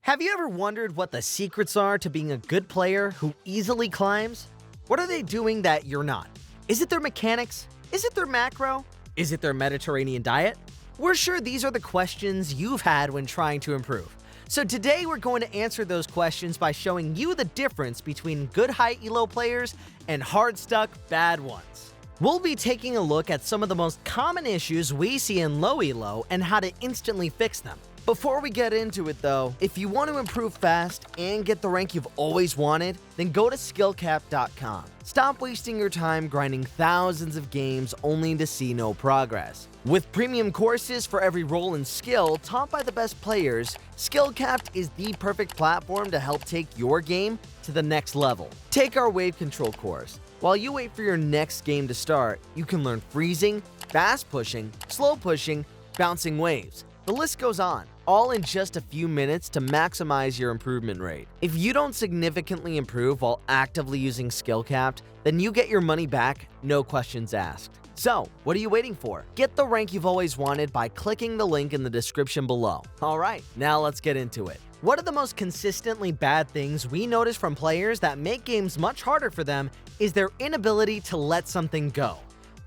Have you ever wondered what the secrets are to being a good player who easily climbs? What are they doing that you're not? Is it their mechanics? Is it their macro? Is it their Mediterranean diet? We're sure these are the questions you've had when trying to improve. So today we're going to answer those questions by showing you the difference between good high ELO players and hard-stuck bad ones. We'll be taking a look at some of the most common issues we see in low ELO and how to instantly fix them. Before we get into it though, if you want to improve fast and get the rank you've always wanted, then go to skillcap.com. Stop wasting your time grinding thousands of games only to see no progress. With premium courses for every role and skill taught by the best players, Skillcapped is the perfect platform to help take your game to the next level. Take our wave control course. While you wait for your next game to start, you can learn freezing, fast pushing, slow pushing, bouncing waves. The list goes on, all in just a few minutes to maximize your improvement rate. If you don't significantly improve while actively using Skillcapped, then you get your money back, no questions asked. So, what are you waiting for? Get the rank you've always wanted by clicking the link in the description below. Alright, now let's get into it. One of the most consistently bad things we notice from players that make games much harder for them is their inability to let something go.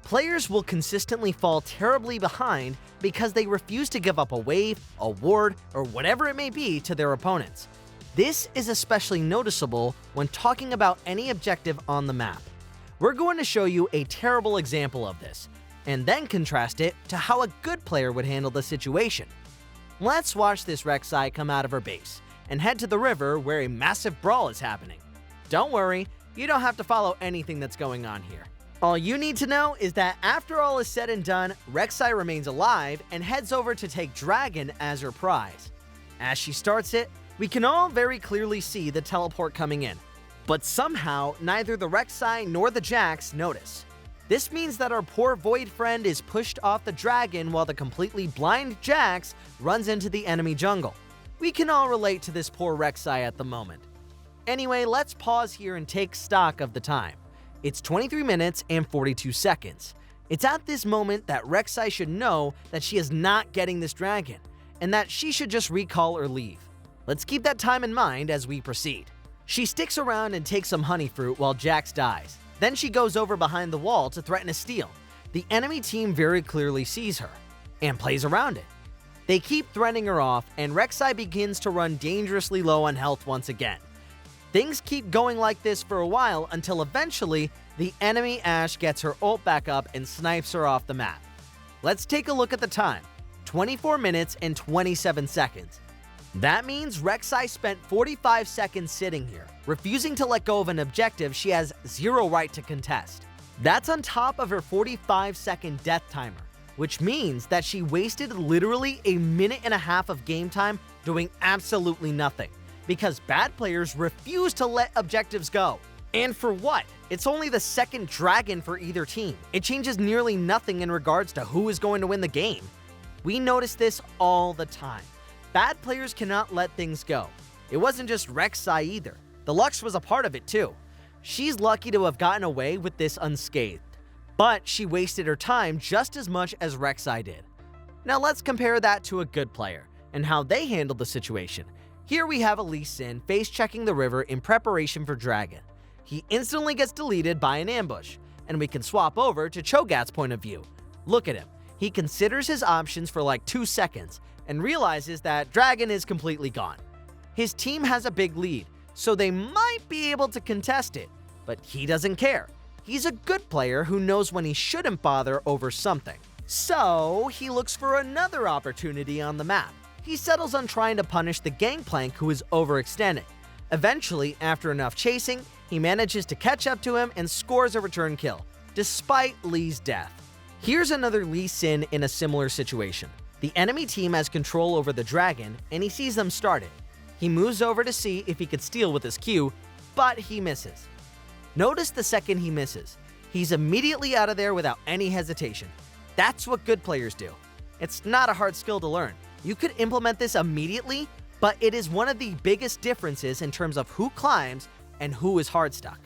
Players will consistently fall terribly behind because they refuse to give up a wave, a ward, or whatever it may be to their opponents. This is especially noticeable when talking about any objective on the map. We're going to show you a terrible example of this, and then contrast it to how a good player would handle the situation. Let's watch this Rek'Sai come out of her base and head to the river where a massive brawl is happening. Don't worry, you don't have to follow anything that's going on here. All you need to know is that after all is said and done, Rek'Sai remains alive and heads over to take Dragon as her prize. As she starts it, we can all very clearly see the teleport coming in, but somehow neither the Rek'Sai nor the Jax notice. This means that our poor Void friend is pushed off the Dragon while the completely blind Jax runs into the enemy jungle. We can all relate to this poor Rek'Sai at the moment. Anyway, let's pause here and take stock of the time. It's 23 minutes and 42 seconds. It's at this moment that Rek'Sai should know that she is not getting this dragon, and that she should just recall or leave. Let's keep that time in mind as we proceed. She sticks around and takes some honey fruit while Jax dies. Then she goes over behind the wall to threaten a steal. The enemy team very clearly sees her, and plays around it. They keep threatening her off, and Rek'Sai begins to run dangerously low on health once again. Things keep going like this for a while until eventually, the enemy Ashe gets her ult back up and snipes her off the map. Let's take a look at the time, 24 minutes and 27 seconds. That means Rek'Sai spent 45 seconds sitting here, refusing to let go of an objective she has zero right to contest. That's on top of her 45-second death timer, which means that she wasted literally a minute and a half of game time doing absolutely nothing, because bad players refuse to let objectives go. And for what? It's only the second dragon for either team. It changes nearly nothing in regards to who is going to win the game. We notice this all the time. Bad players cannot let things go. It wasn't just Rek'Sai either. The Lux was a part of it too. She's lucky to have gotten away with this unscathed, but she wasted her time just as much as Rek'Sai did. Now let's compare that to a good player and how they handled the situation. Here we have Lee Sin face-checking the river in preparation for Dragon. He instantly gets deleted by an ambush, and we can swap over to Cho'Gath's point of view. Look at him. He considers his options for like 2 seconds and realizes that Dragon is completely gone. His team has a big lead, so they might be able to contest it, but he doesn't care. He's a good player who knows when he shouldn't bother over something. So he looks for another opportunity on the map. He settles on trying to punish the Gangplank who is overextending. Eventually, after enough chasing, he manages to catch up to him and scores a return kill, despite Lee's death. Here's another Lee Sin in a similar situation. The enemy team has control over the dragon, and he sees them start it. He moves over to see if he could steal with his Q, but he misses. Notice the second he misses. He's immediately out of there without any hesitation. That's what good players do. It's not a hard skill to learn. You could implement this immediately, but it is one of the biggest differences in terms of who climbs and who is hard stuck.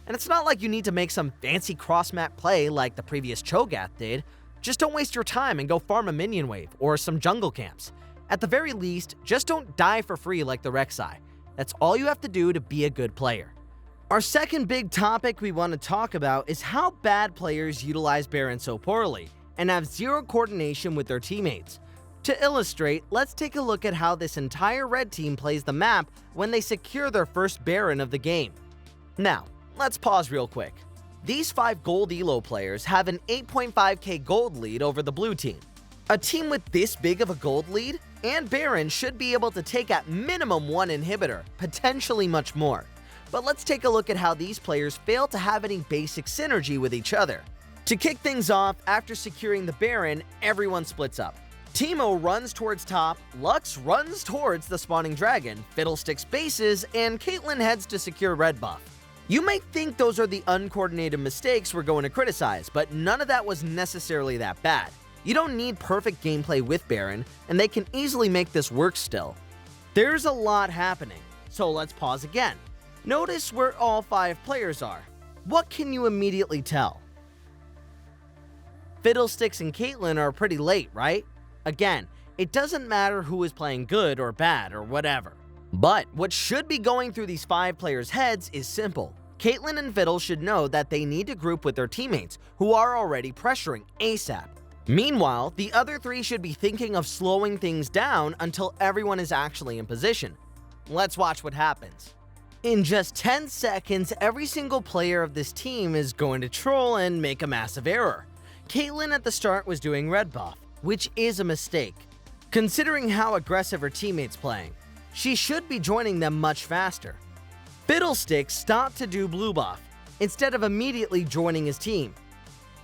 And it's not like you need to make some fancy cross-map play like the previous Cho'Gath did. Just don't waste your time and go farm a minion wave or some jungle camps. At the very least, just don't die for free like the Rek'Sai. That's all you have to do to be a good player. Our second big topic we want to talk about is how bad players utilize Baron so poorly and have zero coordination with their teammates. To illustrate, let's take a look at how this entire red team plays the map when they secure their first Baron of the game. Now, let's pause real quick. These 5 gold ELO players have an 8.5k gold lead over the blue team. A team with this big of a gold lead and Baron should be able to take at minimum 1 inhibitor, potentially much more. But let's take a look at how these players fail to have any basic synergy with each other. To kick things off, after securing the Baron, everyone splits up. Teemo runs towards top, Lux runs towards the spawning dragon, Fiddlesticks bases, and Caitlyn heads to secure red buff. You might think those are the uncoordinated mistakes we're going to criticize, but none of that was necessarily that bad. You don't need perfect gameplay with Baron, and they can easily make this work still. There's a lot happening, so let's pause again. Notice where all 5 players are. What can you immediately tell? Fiddlesticks and Caitlyn are pretty late, right? Again, it doesn't matter who is playing good or bad or whatever. But what should be going through these 5 players' heads is simple. Caitlyn and Fiddle should know that they need to group with their teammates, who are already pressuring ASAP. Meanwhile, the other 3 should be thinking of slowing things down until everyone is actually in position. Let's watch what happens. In just 10 seconds, every single player of this team is going to troll and make a massive error. Caitlyn at the start was doing red buff, which is a mistake. Considering how aggressive her teammate's playing, she should be joining them much faster. Fiddlesticks stopped to do blue buff, instead of immediately joining his team.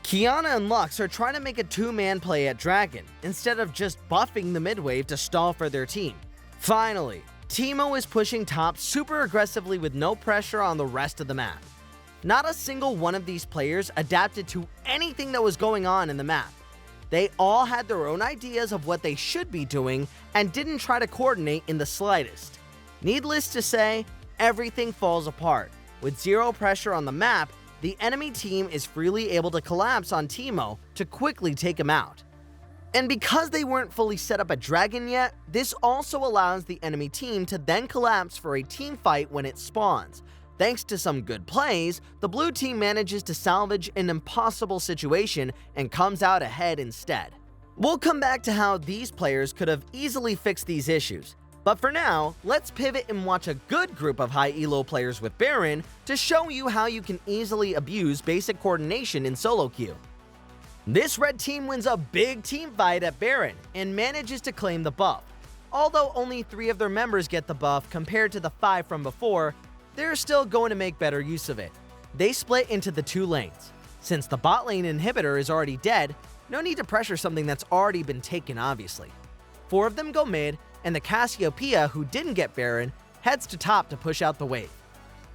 Kiana and Lux are trying to make a 2-man play at Dragon, instead of just buffing the mid wave to stall for their team. Finally, Teemo is pushing top super aggressively with no pressure on the rest of the map. Not a single one of these players adapted to anything that was going on in the map. They all had their own ideas of what they should be doing and didn't try to coordinate in the slightest. Needless to say, everything falls apart. With zero pressure on the map, the enemy team is freely able to collapse on Teemo to quickly take him out. And because they weren't fully set up at Dragon yet, this also allows the enemy team to then collapse for a team fight when it spawns. Thanks to some good plays, the blue team manages to salvage an impossible situation and comes out ahead instead. We'll come back to how these players could have easily fixed these issues, but for now, let's pivot and watch a good group of high elo players with Baron to show you how you can easily abuse basic coordination in solo queue. This red team wins a big team fight at Baron and manages to claim the buff. Although only 3 of their members get the buff compared to the 5 from before, they're still going to make better use of it. They split into the 2 lanes. Since the bot lane inhibitor is already dead, no need to pressure something that's already been taken obviously. 4 of them go mid, and the Cassiopeia, who didn't get Baron, heads to top to push out the wave.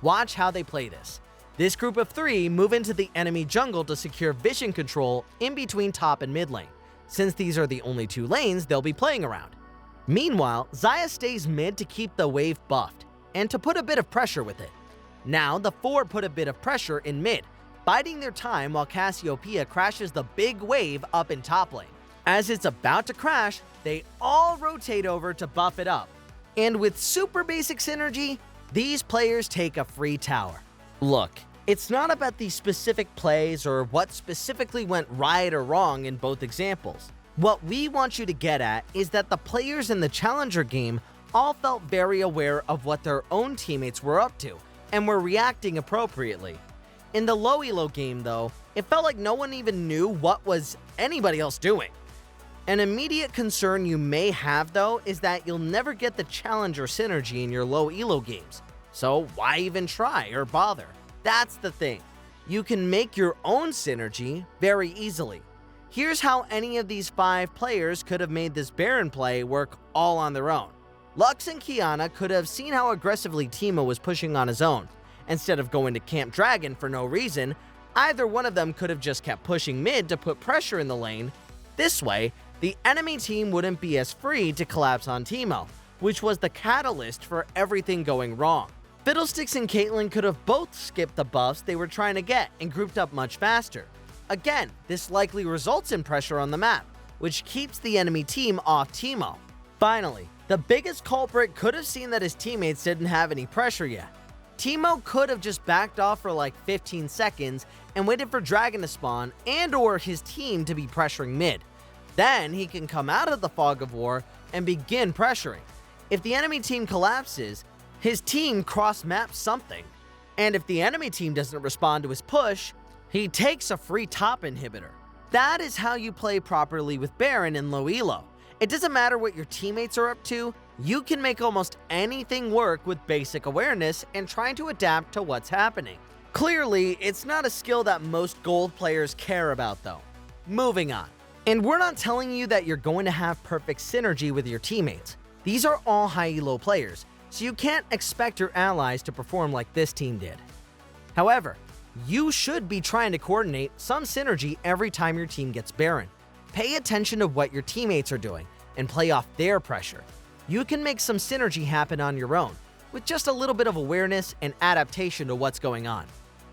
Watch how they play this. This group of 3 move into the enemy jungle to secure vision control in between top and mid lane, since these are the only 2 lanes they'll be playing around. Meanwhile, Xayah stays mid to keep the wave buffed, and to put a bit of pressure with it. Now, the 4 put a bit of pressure in mid, biding their time while Cassiopeia crashes the big wave up in top lane. As it's about to crash, they all rotate over to buff it up. And with super basic synergy, these players take a free tower. Look, it's not about the specific plays or what specifically went right or wrong in both examples. What we want you to get at is that the players in the Challenger game all felt very aware of what their own teammates were up to and were reacting appropriately. In the low elo game though, it felt like no one even knew what was anybody else doing. An immediate concern you may have though is that you'll never get the Challenger synergy in your low elo games. So why even try or bother? That's the thing. You can make your own synergy very easily. Here's how any of these 5 players could have made this Baron play work all on their own. Lux and Kiana could have seen how aggressively Teemo was pushing on his own. Instead of going to Camp Dragon for no reason, either one of them could have just kept pushing mid to put pressure in the lane. This way, the enemy team wouldn't be as free to collapse on Teemo, which was the catalyst for everything going wrong. Fiddlesticks and Caitlyn could have both skipped the buffs they were trying to get and grouped up much faster. Again, this likely results in pressure on the map, which keeps the enemy team off Teemo. Finally, the biggest culprit could have seen that his teammates didn't have any pressure yet. Teemo could have just backed off for like 15 seconds and waited for Dragon to spawn and or his team to be pressuring mid. Then he can come out of the fog of war and begin pressuring. If the enemy team collapses, his team cross-maps something. And if the enemy team doesn't respond to his push, he takes a free top inhibitor. That is how you play properly with Baron in low elo. It doesn't matter what your teammates are up to, you can make almost anything work with basic awareness and trying to adapt to what's happening. Clearly, it's not a skill that most gold players care about though. Moving on. And we're not telling you that you're going to have perfect synergy with your teammates. These are all high elo players, so you can't expect your allies to perform like this team did. However, you should be trying to coordinate some synergy every time your team gets Baron. Pay attention to what your teammates are doing and play off their pressure. You can make some synergy happen on your own, with just a little bit of awareness and adaptation to what's going on.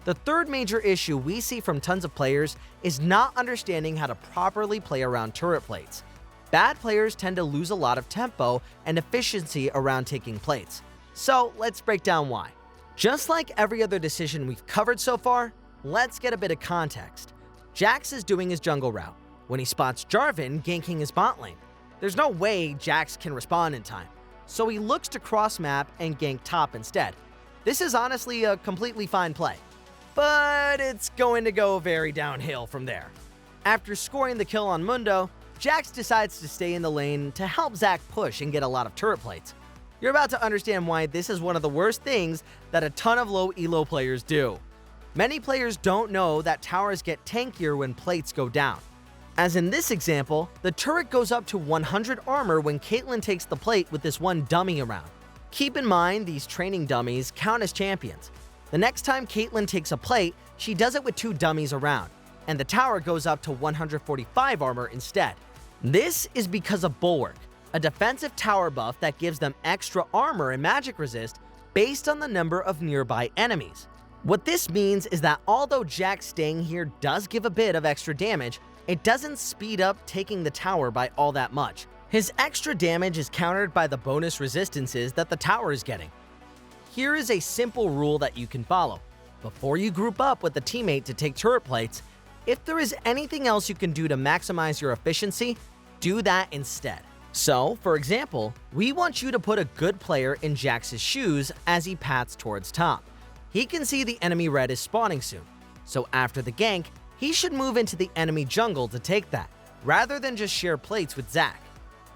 The third major issue we see from tons of players is not understanding how to properly play around turret plates. Bad players tend to lose a lot of tempo and efficiency around taking plates. So let's break down why. Just like every other decision we've covered so far, let's get a bit of context. Jax is doing his jungle route when he spots Jarvan ganking his bot lane. There's no way Jax can respond in time, so he looks to cross map and gank top instead. This is honestly a completely fine play, but it's going to go very downhill from there. After scoring the kill on Mundo, Jax decides to stay in the lane to help Zac push and get a lot of turret plates. You're about to understand why this is one of the worst things that a ton of low elo players do. Many players don't know that towers get tankier when plates go down. As in this example, the turret goes up to 100 armor when Caitlyn takes the plate with this one dummy around. Keep in mind these training dummies count as champions. The next time Caitlyn takes a plate, she does it with 2 dummies around, and the tower goes up to 145 armor instead. This is because of Bulwark, a defensive tower buff that gives them extra armor and magic resist based on the number of nearby enemies. What this means is that although Jax staying here does give a bit of extra damage, it doesn't speed up taking the tower by all that much. His extra damage is countered by the bonus resistances that the tower is getting. Here is a simple rule that you can follow. Before you group up with a teammate to take turret plates, if there is anything else you can do to maximize your efficiency, do that instead. So, for example, we want you to put a good player in Jax's shoes as he pats towards top. He can see the enemy red is spawning soon, so after the gank, he should move into the enemy jungle to take that, rather than just share plates with Zac.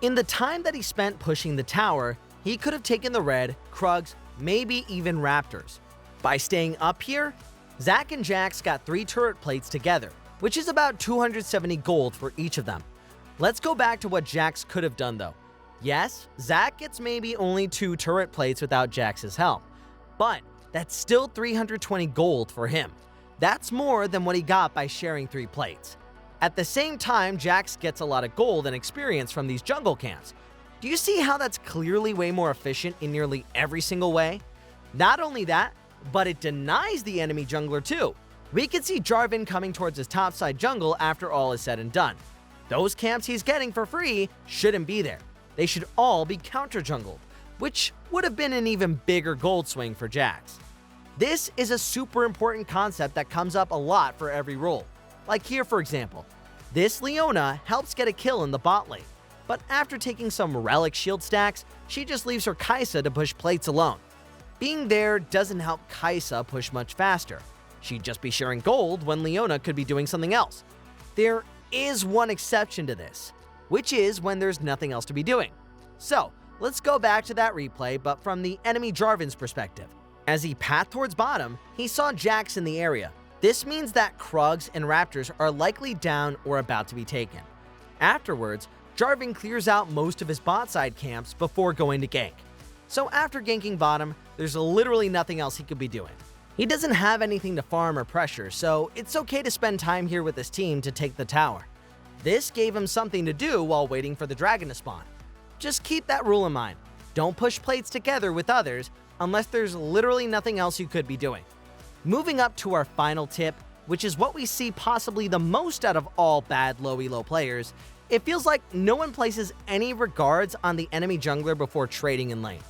In the time that he spent pushing the tower, he could have taken the red, Krugs, maybe even Raptors. By staying up here, Zac and Jax got 3 turret plates together, which is about 270 gold for each of them. Let's go back to what Jax could have done though. Yes, Zac gets maybe only 2 turret plates without Jax's help, but that's still 320 gold for him. That's more than what he got by sharing 3 plates. At the same time, Jax gets a lot of gold and experience from these jungle camps. Do you see how that's clearly way more efficient in nearly every single way? Not only that, but it denies the enemy jungler too. We can see Jarvan coming towards his topside jungle after all is said and done. Those camps he's getting for free shouldn't be there. They should all be counter jungled, which would have been an even bigger gold swing for Jax. This is a super important concept that comes up a lot for every role. Like here for example, this Leona helps get a kill in the bot lane, but after taking some relic shield stacks, she just leaves her Kai'Sa to push plates alone. Being there doesn't help Kai'Sa push much faster. She'd just be sharing gold when Leona could be doing something else. There is one exception to this, which is when there's nothing else to be doing. So let's go back to that replay, but from the enemy Jarvan's perspective. As he pathed towards bottom, he saw Jax in the area. This means that Krugs and Raptors are likely down or about to be taken. Afterwards, Jarvan clears out most of his bot side camps before going to gank. So after ganking bottom, there's literally nothing else he could be doing. He doesn't have anything to farm or pressure, so it's okay to spend time here with his team to take the tower. This gave him something to do while waiting for the dragon to spawn. Just keep that rule in mind. Don't push plates together with others unless there's literally nothing else you could be doing. Moving up to our final tip, which is what we see possibly the most out of all bad low elo players, It feels like no one places any regards on the enemy jungler before trading in lane.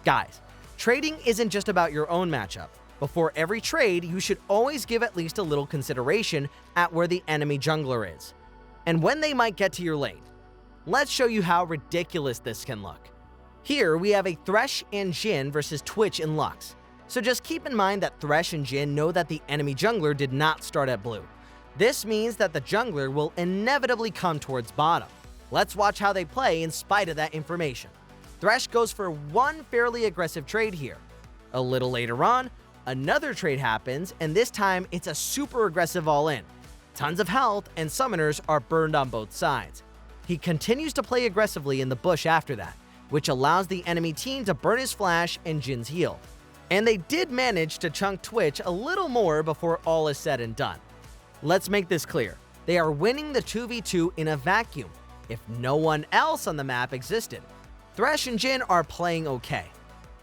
Guys, trading isn't just about your own matchup. Before every trade, you should always give at least a little consideration at where the enemy jungler is, and when they might get to your lane. Let's show you how ridiculous this can look. Here we have a Thresh and Jhin versus Twitch and Lux. So just keep in mind that Thresh and Jhin know that the enemy jungler did not start at blue. This means that the jungler will inevitably come towards bottom. Let's watch how they play in spite of that information. Thresh goes for one fairly aggressive trade here. A little later on, another trade happens, and this time it's a super aggressive all-in. Tons of health and summoners are burned on both sides. He continues to play aggressively in the bush after that, which allows the enemy team to burn his flash and Jin's heal. And they did manage to chunk Twitch a little more before all is said and done. Let's make this clear. They are winning the 2v2 in a vacuum, if no one else on the map existed. Thresh and Jhin are playing okay.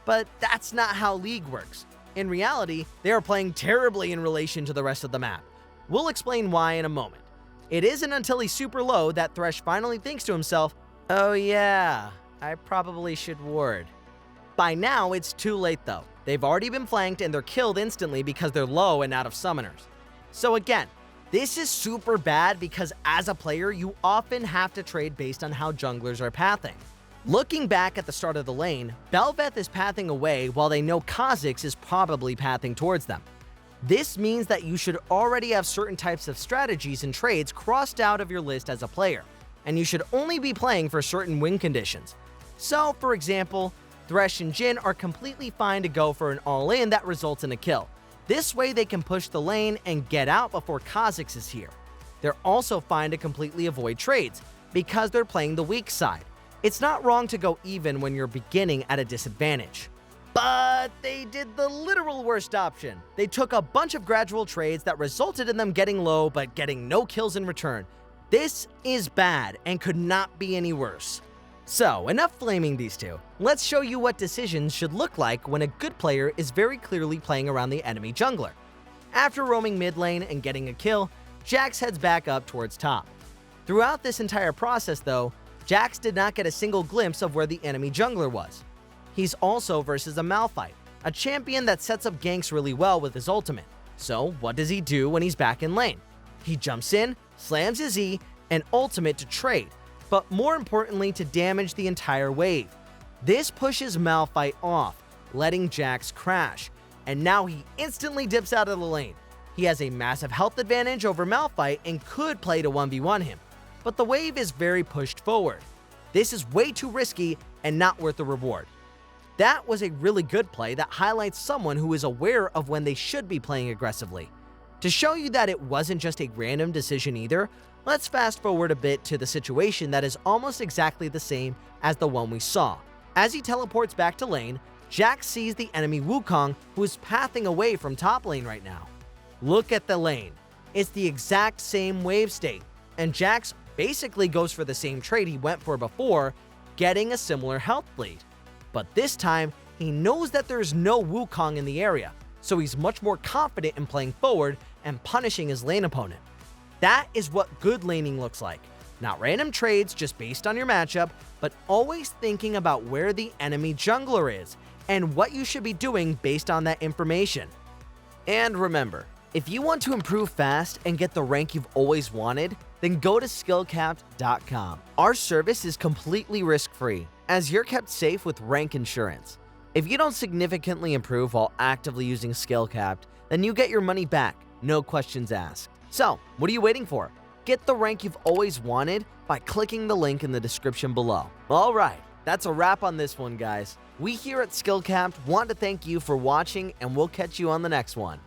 But that's not how League works. In reality, they are playing terribly in relation to the rest of the map. We'll explain why in a moment. It isn't until he's super low that Thresh finally thinks to himself, "Oh yeah, I probably should ward." By now, it's too late though. They've already been flanked and they're killed instantly because they're low and out of summoners. So again, this is super bad because as a player, you often have to trade based on how junglers are pathing. Looking back at the start of the lane, Bel'Veth is pathing away while they know Kha'Zix is probably pathing towards them. This means that you should already have certain types of strategies and trades crossed out of your list as a player, and you should only be playing for certain win conditions. So, for example, Thresh and Jhin are completely fine to go for an all-in that results in a kill. This way they can push the lane and get out before Kha'Zix is here. They're also fine to completely avoid trades, because they're playing the weak side. It's not wrong to go even when you're beginning at a disadvantage. But they did the literal worst option. They took a bunch of gradual trades that resulted in them getting low but getting no kills in return. This is bad and could not be any worse. So, enough flaming these two. Let's show you what decisions should look like when a good player is very clearly playing around the enemy jungler. After roaming mid lane and getting a kill, Jax heads back up towards top. Throughout this entire process though, Jax did not get a single glimpse of where the enemy jungler was. He's also versus a Malphite, a champion that sets up ganks really well with his ultimate. So what does he do when he's back in lane? He jumps in, slams his E, and ultimate to trade, but more importantly to damage the entire wave. This pushes Malphite off, letting Jax crash, and now he instantly dips out of the lane. He has a massive health advantage over Malphite and could play to 1v1 him, but the wave is very pushed forward. This is way too risky and not worth the reward. That was a really good play that highlights someone who is aware of when they should be playing aggressively. To show you that it wasn't just a random decision either, let's fast forward a bit to the situation that is almost exactly the same as the one we saw. As he teleports back to lane, Jax sees the enemy Wukong who is pathing away from top lane right now. Look at the lane. It's the exact same wave state, and Jax basically goes for the same trade he went for before, getting a similar health bleed. But this time, he knows that there's no Wukong in the area, so he's much more confident in playing forward and punishing his lane opponent. That is what good laning looks like. Not random trades just based on your matchup, but always thinking about where the enemy jungler is and what you should be doing based on that information. And remember, if you want to improve fast and get the rank you've always wanted, then go to skillcapped.com. Our service is completely risk-free, as you're kept safe with rank insurance. If you don't significantly improve while actively using Skillcapped, then you get your money back, no questions asked. So, what are you waiting for? Get the rank you've always wanted by clicking the link in the description below. Alright, that's a wrap on this one, guys. We here at Skillcapped want to thank you for watching, and we'll catch you on the next one.